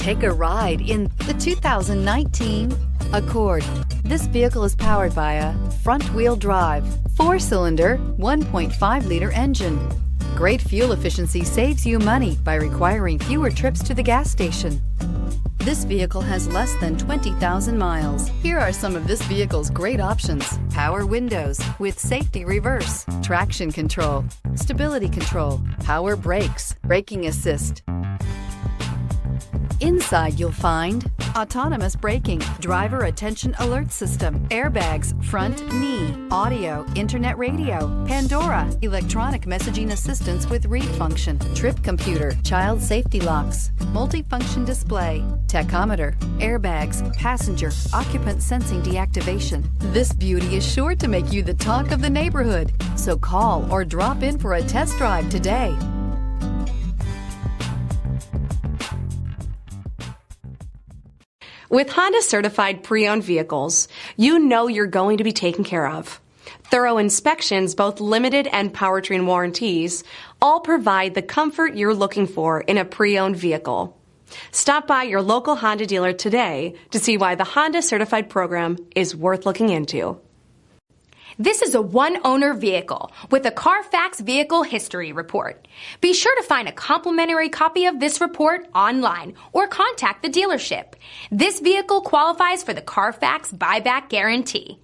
Take a ride in the 2019 Accord. This vehicle is powered by a front-wheel drive, 4-cylinder, 1.5-liter engine. Great fuel efficiency saves you money by requiring fewer trips to the gas station. This vehicle has less than 20,000 miles. Here are some of this vehicle's great options: power windows with safety reverse, traction control, stability control, power brakes, braking assist. Inside you'll find autonomous braking, driver attention alert system, airbags, front knee, audio, internet radio, Pandora, electronic messaging assistance with read function, trip computer, child safety locks, multifunction display, tachometer, airbags, passenger, occupant sensing deactivation. This beauty is sure to make you the talk of the neighborhood. So call or drop in for a test drive today. With Honda certified pre-owned vehicles, you know you're going to be taken care of. Thorough inspections, both limited and powertrain warranties, all provide the comfort you're looking for in a pre-owned vehicle. Stop by your local Honda dealer today to see why the Honda certified program is worth looking into. This is a one-owner vehicle with a CARFAX Vehicle History Report. Be sure to find a complimentary copy of this report online or contact the dealership. This vehicle qualifies for the CARFAX Buyback Guarantee.